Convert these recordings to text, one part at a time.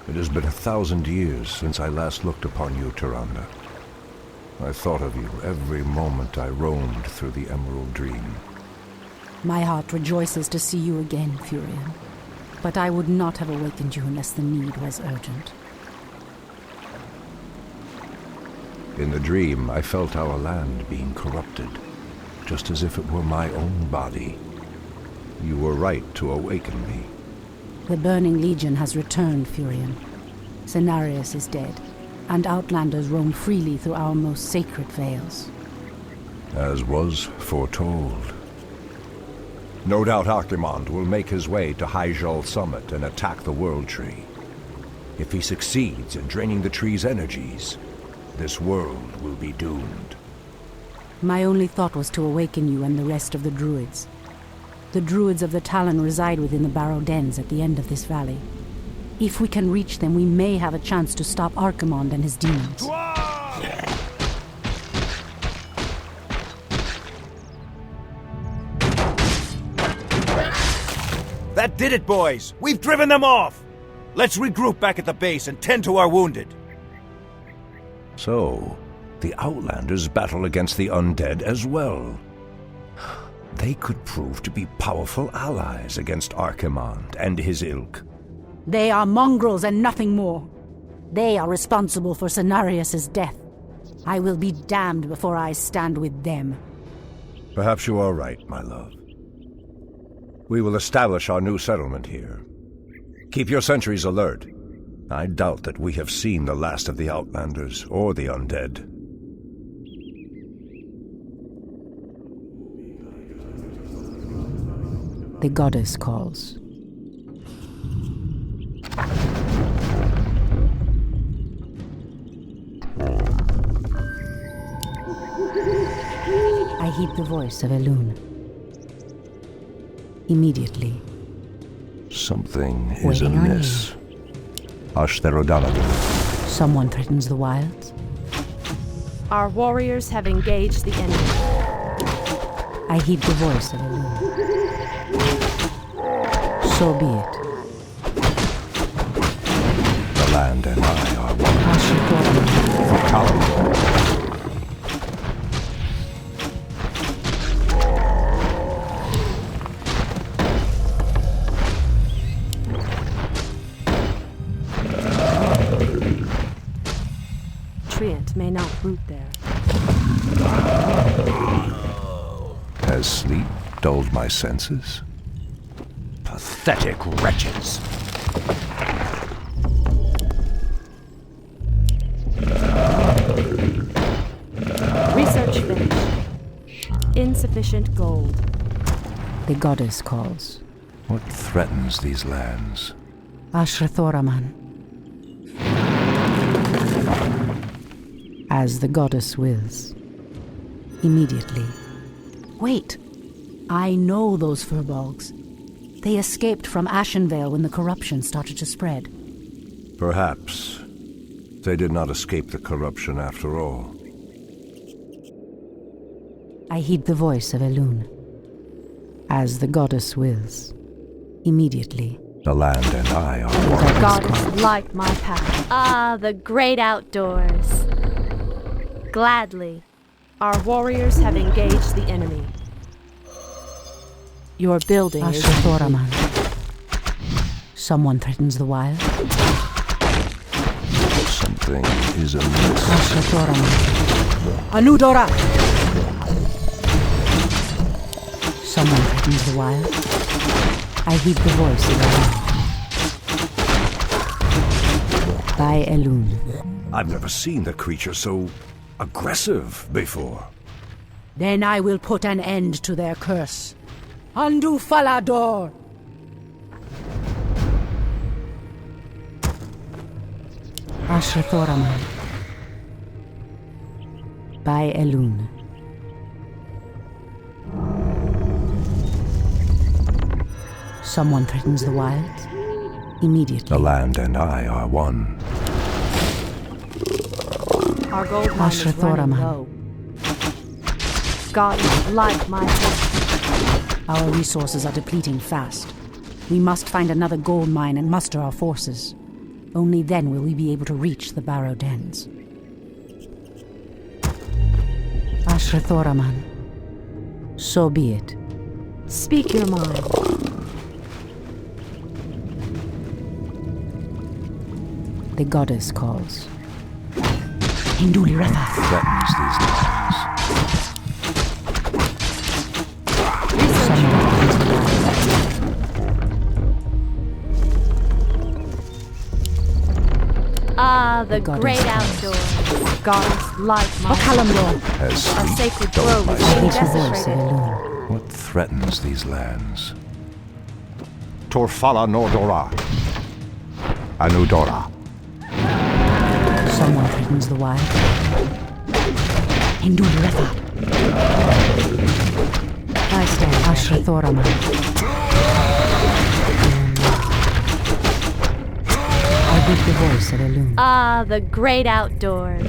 It has been 1,000 years since I last looked upon you, Tyrande. I thought of you every moment I roamed through the Emerald Dream. My heart rejoices to see you again, Furion. But I would not have awakened you unless the need was urgent. In the dream, I felt our land being corrupted, just as if it were my own body. You were right to awaken me. The Burning Legion has returned, Furion. Cenarius is dead, and Outlanders roam freely through our most sacred vales. As was foretold. No doubt Archimonde will make his way to Hyjal Summit and attack the World Tree. If he succeeds in draining the tree's energies, this world will be doomed. My only thought was to awaken you and the rest of the druids. The druids of the Talon reside within the Barrow Dens at the end of this valley. If we can reach them, we may have a chance to stop Archimonde and his demons. That did it, boys! We've driven them off! Let's regroup back at the base and tend to our wounded. So, the Outlanders battle against the undead as well. They could prove to be powerful allies against Archimonde and his ilk. They are mongrels and nothing more. They are responsible for Cenarius' death. I will be damned before I stand with them. Perhaps you are right, my love. We will establish our new settlement here. Keep your sentries alert. I doubt that we have seen the last of the Outlanders or the undead. The goddess calls. I heed the voice of Elune. Immediately. Something is Waiting on amiss. Ashtherodaladu. Someone threatens the wilds. Our warriors have engaged the enemy. I heed the voice of Elune. So be it. The land and I are one. Ashtherodaladu. For Kalimdor. Treant may not root there. Has sleep dulled my senses? Pathetic wretches! Research finished. Insufficient gold. The goddess calls. What threatens these lands? Ashrathoraman. As the goddess wills. Immediately. Wait! I know those furbolgs. They escaped from Ashenvale when the corruption started to spread. Perhaps they did not escape the corruption after all. I heed the voice of Elune. As the goddess wills. Immediately. The land and I are The one. Goddess, light my path. Ah, the great outdoors. Gladly. Our warriors have engaged the enemy. Your building is Ashrathoraman. Someone threatens the wild. Something is amiss. Ashrathoraman. Anudora! Someone threatens the wild. I heed the voice of Elune. By Elune. I've never seen the creature so aggressive before. Then I will put an end to their curse. Undo Falador! Ashrathoraman. By Elune. Someone threatens the wilds. Immediately. The land and I are one. Our gold mine is running Ashrathoraman. low. God, light my path. Our resources are depleting fast. We must find another gold mine and muster our forces. Only then will we be able to reach the Barrow Dens. Ashrathoraman. So be it. Speak your mind. The goddess calls. Hinduli Rafa. Threatens these lands. Ah, the goddess great calls. outdoors. Goddess like my Okalamdor. Has Our sleep sacred dulled grove my is being Speak the voice of desecrated. Elune. What threatens these lands? Torfala Nordora. Anudora. Someone threatens the wild. Hinduli Rafa. I stand Ashrathoraman. I heed the voice of Elune. Ah, the great outdoors.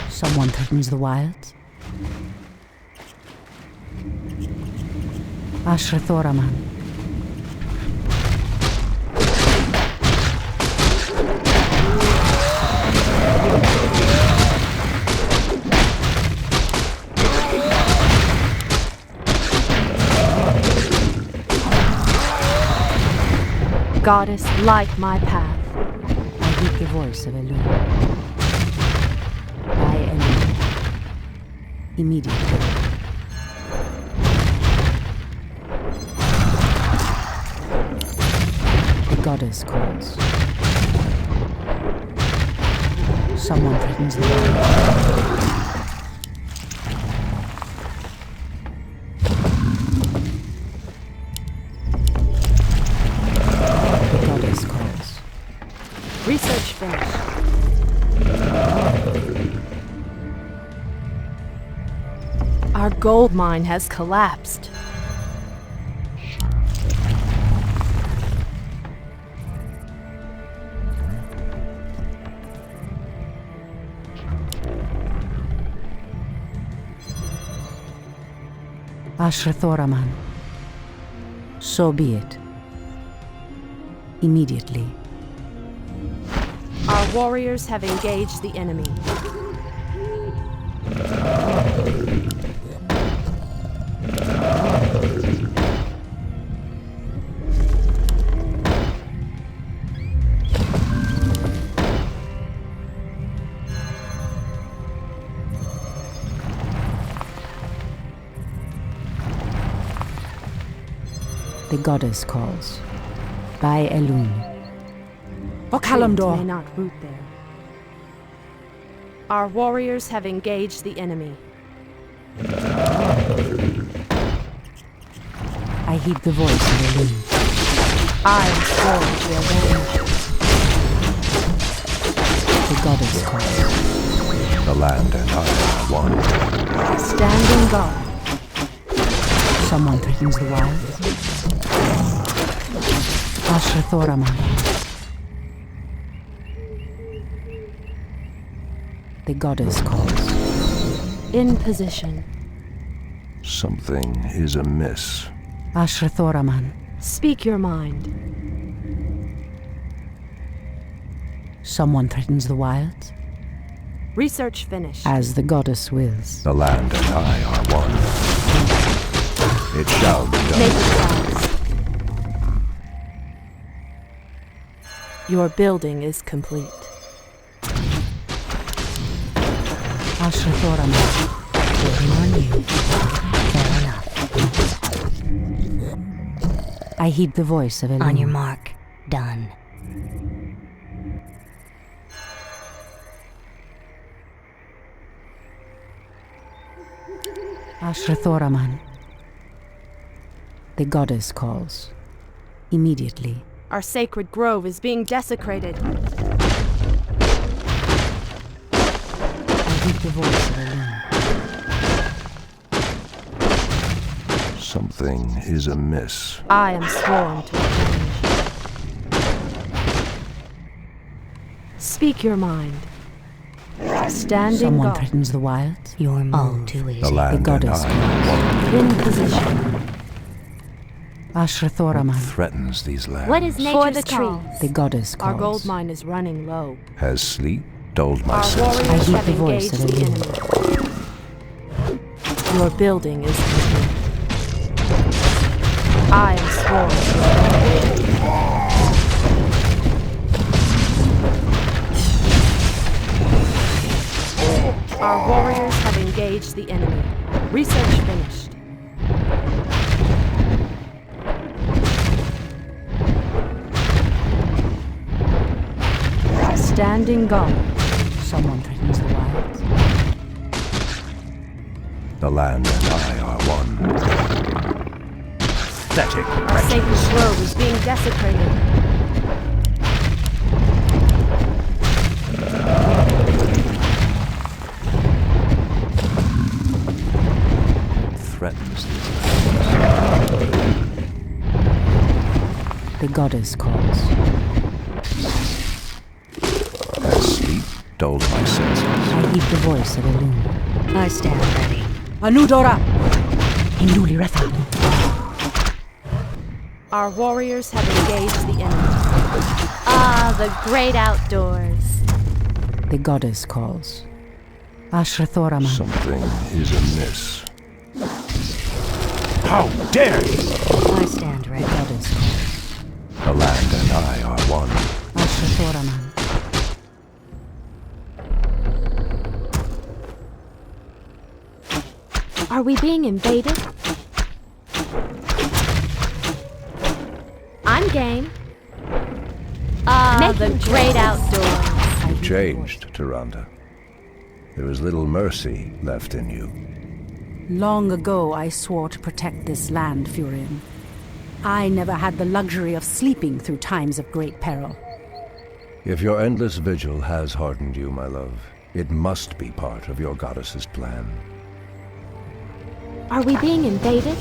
Someone threatens the wilds. Ashrathoraman. Goddess light my path. I heed the voice of Elune. By Elune. Immediately. The goddess calls. Someone threatens the wild. The goddess calls. Research finished. Our gold mine has collapsed. Ashrathoraman. So be it. Immediately. Our warriors have engaged the enemy. The goddess calls. By Elune. May Okalamdor. not root there. Our warriors have engaged the enemy. I heed the voice of Elune. I am sworn to avenge. The goddess calls. The land and I are one. Standing guard. Someone threatens the wild. Ashrathoraman. The goddess calls. In position. Something is amiss. Ashrathoraman. Speak your mind. Someone threatens the wilds. Research finished. As the goddess wills. The land and I are one. It shall be Make done. it fast. Your building is complete. Ashrathoraman. Working on you. Fair enough. I heed the voice of Elune. On your mark. Done. Ashrathoraman. The goddess calls. Immediately. Our sacred grove is being desecrated. I heed the voice of Elune. Something is amiss. I am sworn to avenge. Speak your mind. Standing Someone guard. threatens the wilds. You're all too easy. The land The and goddess. I In position. Ashrathoraman, threatens these lands. What is nature's For the call? trees. the goddess calls. Our gold mine is running low. Has sleep dulled my Our senses? I warriors heed have the voice engaged of the the enemy. Your building is complete. I am sworn. Our warriors have engaged the enemy. Research finished. Standing guard. Someone threatens the wilds. The land and I are one. Pathetic Our sacred grove is being desecrated. threatens these lands. The goddess calls. Has sleep dulled my senses? I heed the voice of Elune. I stand ready. Anudora! Induli Ratha. Our warriors have engaged the enemy. Ah, the great outdoors. The goddess calls. Ashrathoraman. Something is amiss. How dare you! I stand ready. The goddess calls. The land and I are one. Ashrathoraman. Are we being invaded? I'm game. Ah, the great outdoors. You've changed, Tyrande. There is little mercy left in you. Long ago I swore to protect this land, Furion. I never had the luxury of sleeping through times of great peril. If your endless vigil has hardened you, my love, it must be part of your goddess's plan. Are we being invaded?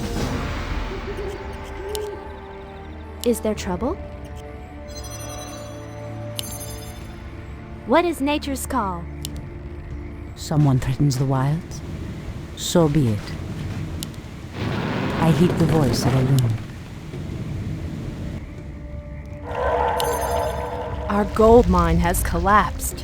Is there trouble? What is nature's call? Someone threatens the wilds? So be it. I heed the voice of Elune. Our gold mine has collapsed.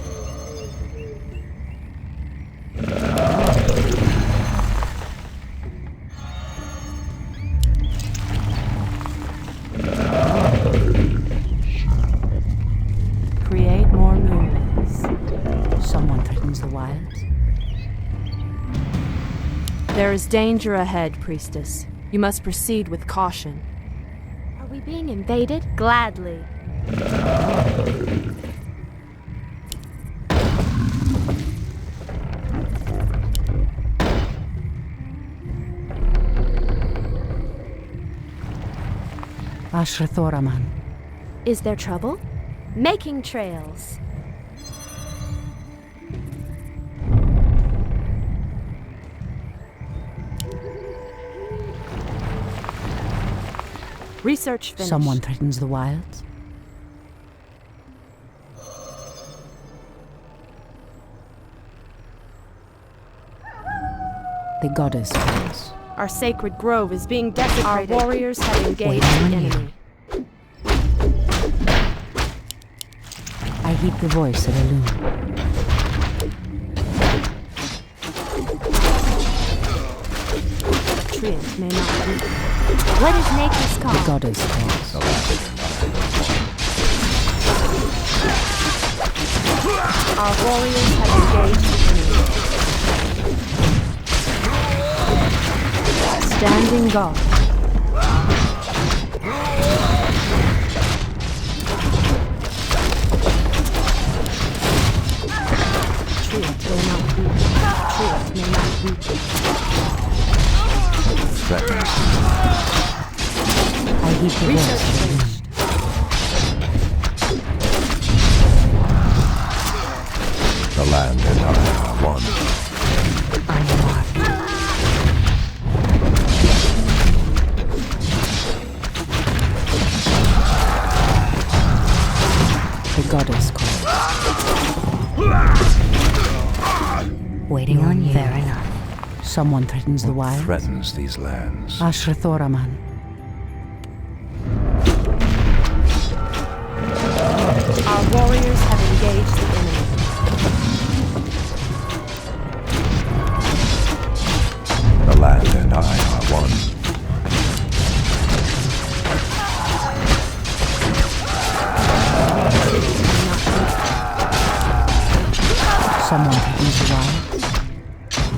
Create more moonways. Someone threatens the wilds? There is danger ahead, priestess. You must proceed with caution. Are we being invaded? Gladly. Ashrathoraman. Is there trouble? Making trails. Research finished. Someone threatens the wilds? The goddess calls. Our sacred grove is being desecrated. Our warriors have engaged on the you. enemy. I heed the voice of Elune. Treant may not be. What is nature's call? The goddess calls. Our warriors have engaged the enemy. Standing guard. Treant may not be. Treant may not be. Threatens. I heed the Research voice of Elune. finished. The land and I are one. I am armed. The goddess calls. Waiting on you. Fair enough. Someone threatens the What wild. threatens these lands? Ashrathoraman. Our warriors have engaged the enemy. The land and I are one. Someone threatens the wild.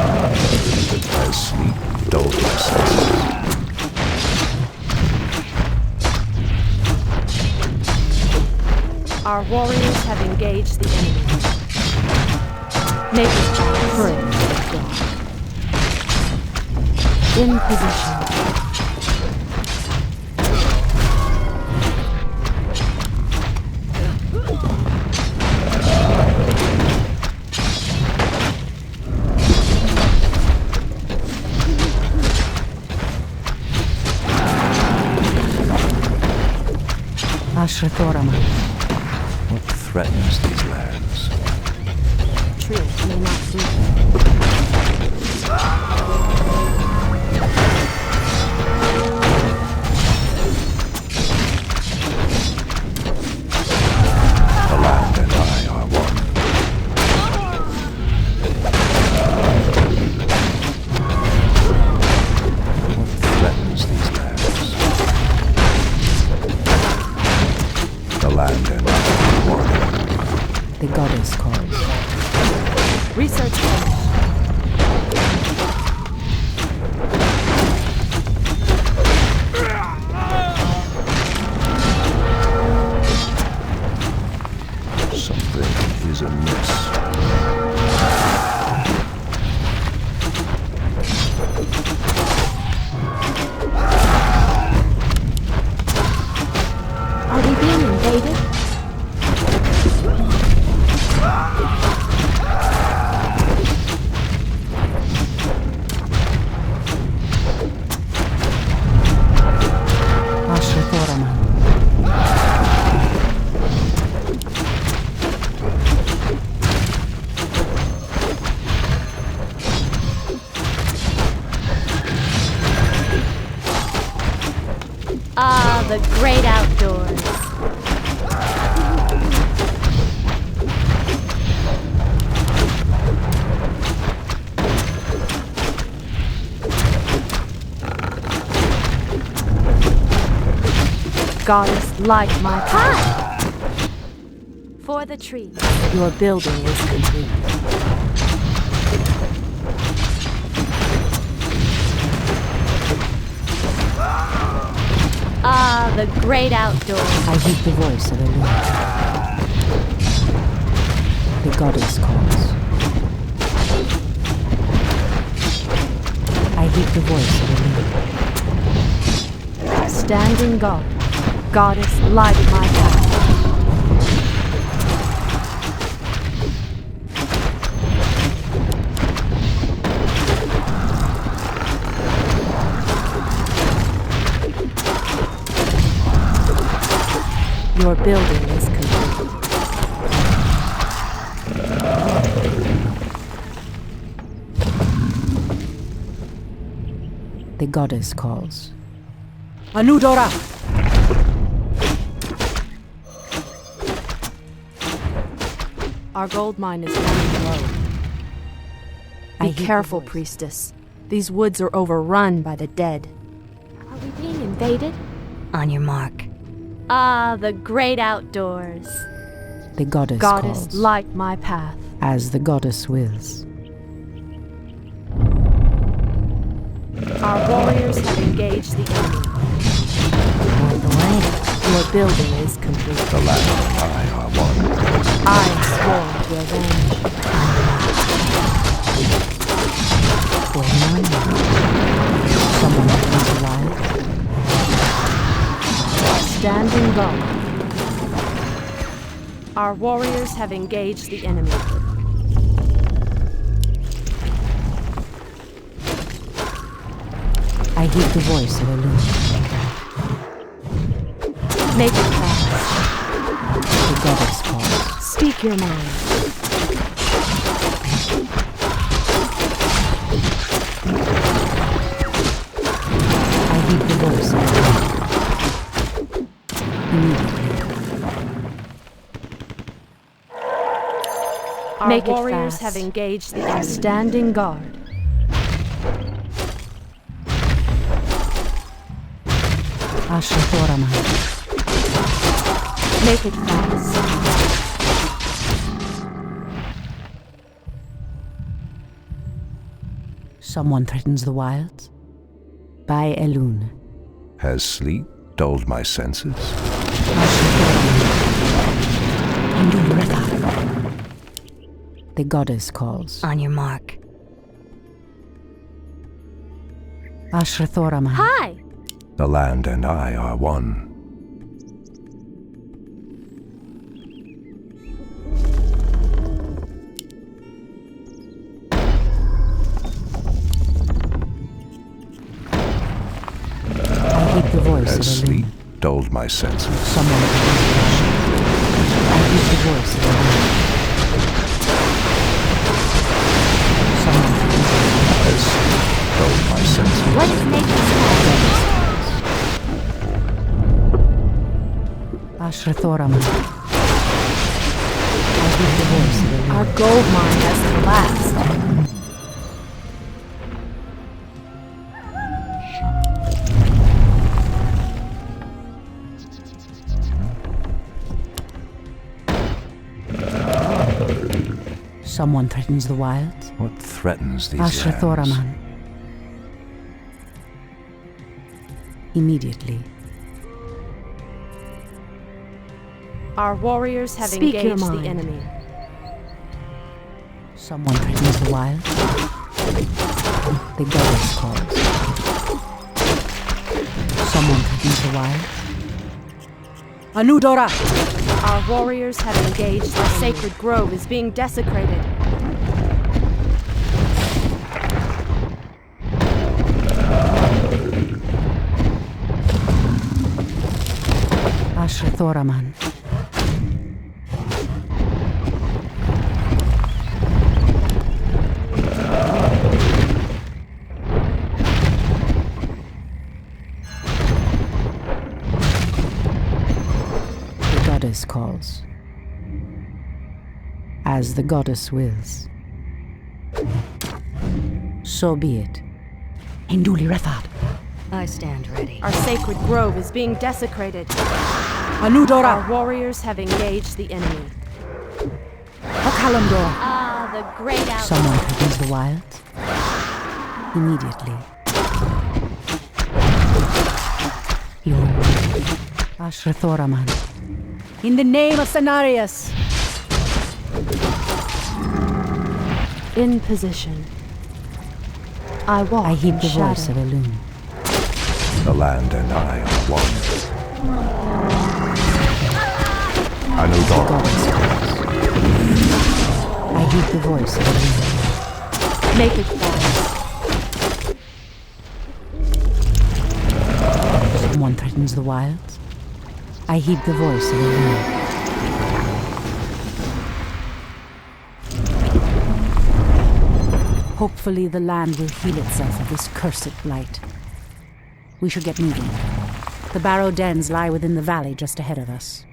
As sleep dulled my senses. Our warriors have engaged the enemy. Native Praise God. In position. Ashrathoraman. What threatens these lands? truth may not be. The land and I are one. What threatens these lands? The land and I are one. The goddess calls. Research finished. Something is amiss. Are we being invaded? Ashrathoraman. Ah, the great outdoors. Goddess, light my path. For the trees. Your building is complete. Ah, the great outdoors. I heed the voice of Elune. The goddess calls. I heed the voice of Elune. Standing guard. Goddess, light my path. Your building is complete. The goddess calls. Anudora! Our gold mine is running low. I Be heed the careful, voice. priestess. These woods are overrun by the dead. Are we being invaded? On your mark. Ah, the great outdoors. The goddess Goddess, calls. light my path. As the goddess wills. Our warriors have engaged the enemy. Out the way. Your building is complete. The land and I are one. I swore to avenge. Waiting on you. Someone threatens the wild. Standing guard. Our warriors have engaged the enemy. I heed the voice of Elune. Make it fast. The goddess calls. Speak your mind. I heed the voice of Elune. Immediately. Our Make it warriors fast. have engaged the enemy. Standing guard. Ashrathoraman. Make it fast. Someone threatens the wilds. By Elune. Has sleep dulled my senses? The goddess calls. On your mark. Ashrathoraman. Hi! The land and I are one. I heed the voice Has of sleep Elune. dulled my senses? Someone I heed the voice of Elune. Someone Has sleep dulled my senses? What is nature's Ashrathoraman. I heed the voice of Elune. Our gold mine has collapsed. Someone threatens the wilds. What threatens these lands? Ashrathoraman. Immediately. Our warriors have Speak your engaged the mind. enemy. Someone threatens the wilds. The goddess calls. Someone threatens the wilds. Anudora! Our warriors have engaged. The sacred grove is being desecrated. Ashrathoraman. The goddess calls. As the goddess wills. So be it. Induli Refat. I stand ready. Our sacred grove is being desecrated. Anudora! Our warriors have engaged the enemy. Okalamdor! Ah, the great outlaw. Someone threatens the wilds. Immediately. Your Ashrathoraman. In the name of Cenarius! In position. I walk I heed in the shadow. voice of Elune. The land and I are one. Anudora. Goddess calls. I heed the voice of Elune. Make it fast. Someone threatens the wilds. I heed the voice of Elune. Hopefully the land will heal itself of this cursed blight. We should get moving. The barrow dens lie within the valley just ahead of us.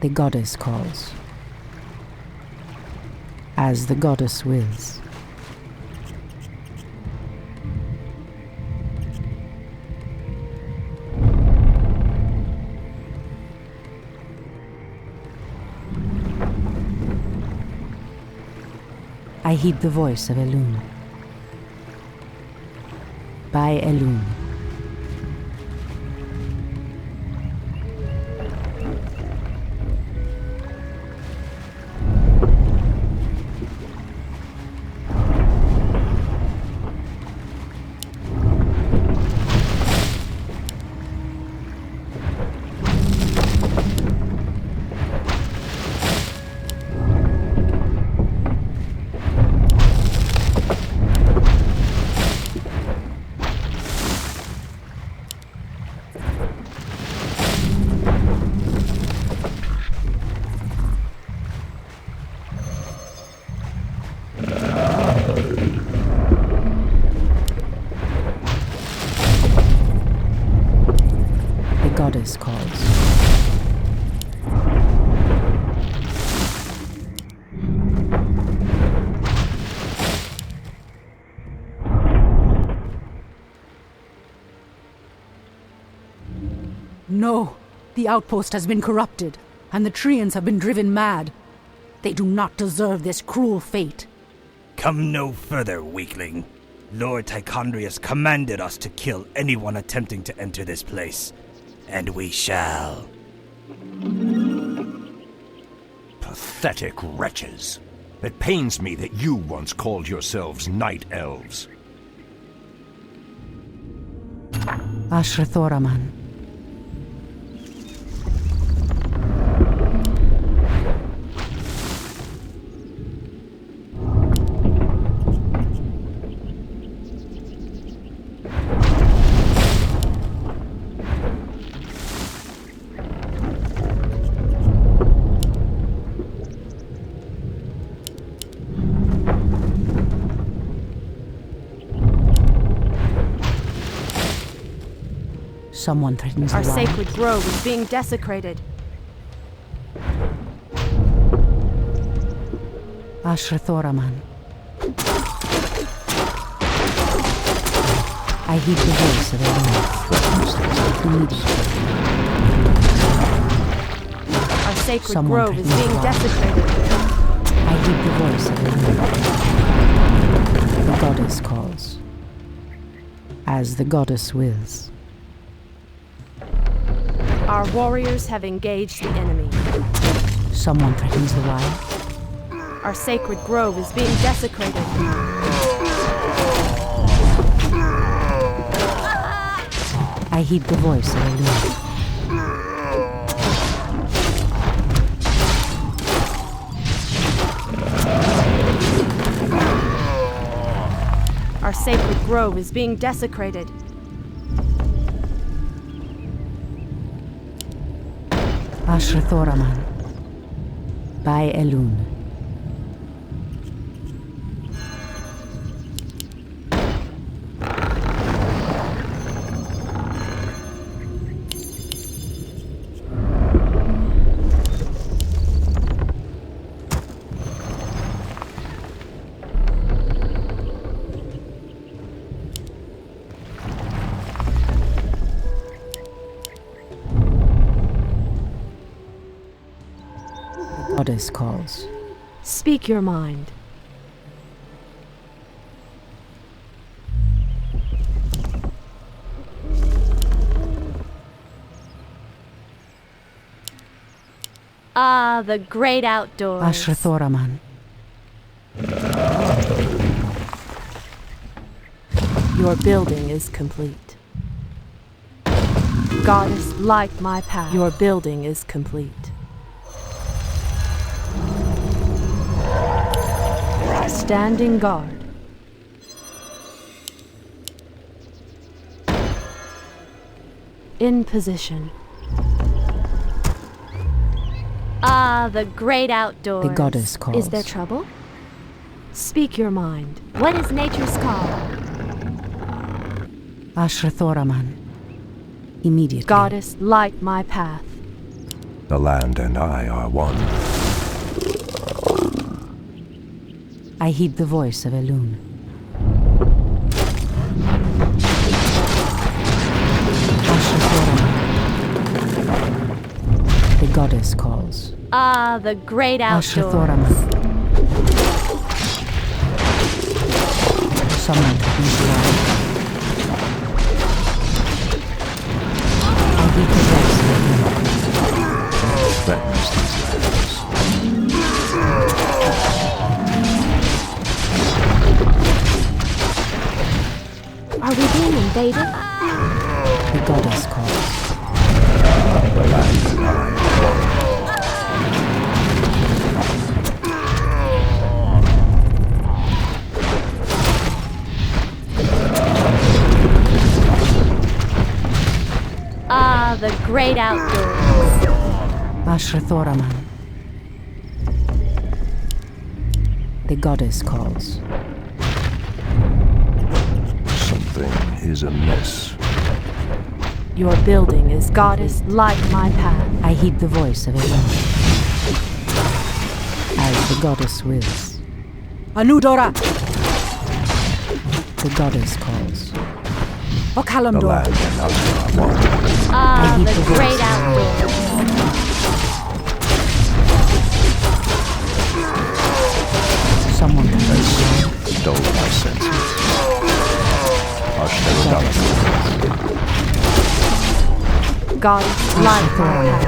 The goddess calls. As the goddess wills. I heed the voice of Elune. By Elune. goddess calls. No! The outpost has been corrupted, and the Treants have been driven mad. They do not deserve this cruel fate. Come no further, weakling. Lord Tichondrius commanded us to kill anyone attempting to enter this place. And we shall. Pathetic wretches. It pains me that you once called yourselves night elves. Ashrathoraman. Someone threatens Our the wild. sacred grove is being desecrated. Ashrathoraman. I heed the voice of Elune. Our sacred Someone grove is threatens being the wild. desecrated. I heed the voice of Elune. The goddess calls. As the goddess wills. Our warriors have engaged the enemy. Someone threatens the wild. Our sacred grove is being desecrated. I heed the voice of Elune. Our sacred grove is being desecrated. Ashrathoraman. By Elune. Goddess calls. Speak your mind. Ah, the great outdoors. Ashrathoraman. Your building is complete. Goddess, light my path. Your building is complete. Standing guard. In position. Ah, the great outdoors. The goddess calls. Is there trouble? Speak your mind. What is nature's call? Ashrathoraman. Immediately. Goddess, light my path. The land and I are one. I heed the voice of Elune. Ashrathoraman. The goddess calls. Ah, the great outdoors. Ashrathoraman. Someone threatens the wild. I heed the voice of Elune. Threatens these lands. Are we being invaded? The goddess calls. The land and I are one. Ah, the great outdoors. Ashrathoraman. The goddess calls. Something is amiss. Your building is goddess, light my path. I heed the voice of Elena. As the goddess wills. Anudora! The goddess calls. The Okalamdor! land and us are one. Ah, heed the the great voice. outdoors. Someone can Stole my senses. Ashtarodaka. Goddess, light my path.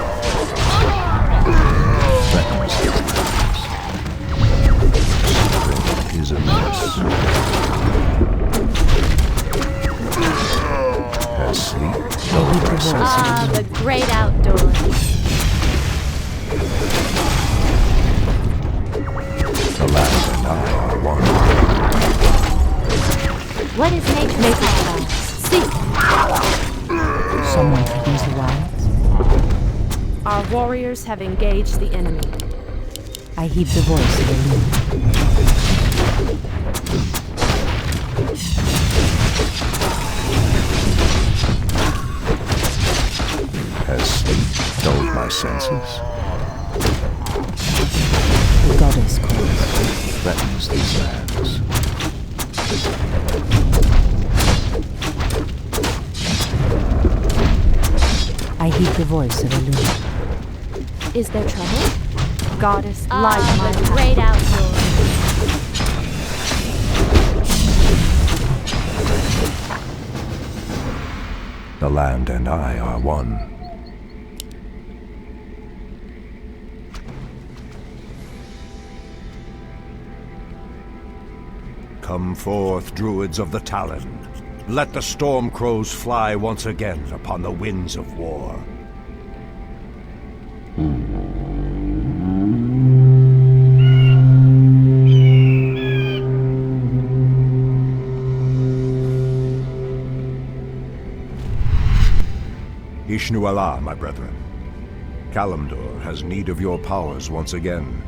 Threatens his lives. Is a menace. Has sleep dulled my senses? Ah, the great outdoors. The land and I are one. What is nature's paradise? Seek! Someone can use the wilds. Our warriors have engaged the enemy. I heed the voice of Elena. Has sleep dulled my senses? The goddess calls. Threatens these lands. I heed the voice of Elena. Is there trouble? Goddess, Ah, light my the path. great outdoors. The land and I are one. Come forth, druids of the Talon. Let the storm crows fly once again upon the winds of war. Ishnu Allah, my brethren. Kalimdor has need of your powers once again,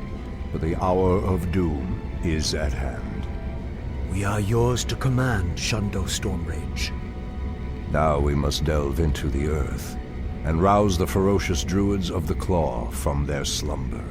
for the hour of doom is at hand. We are yours to command, Shundo Stormrage. Now we must delve into the earth and rouse the ferocious druids of the Claw from their slumber.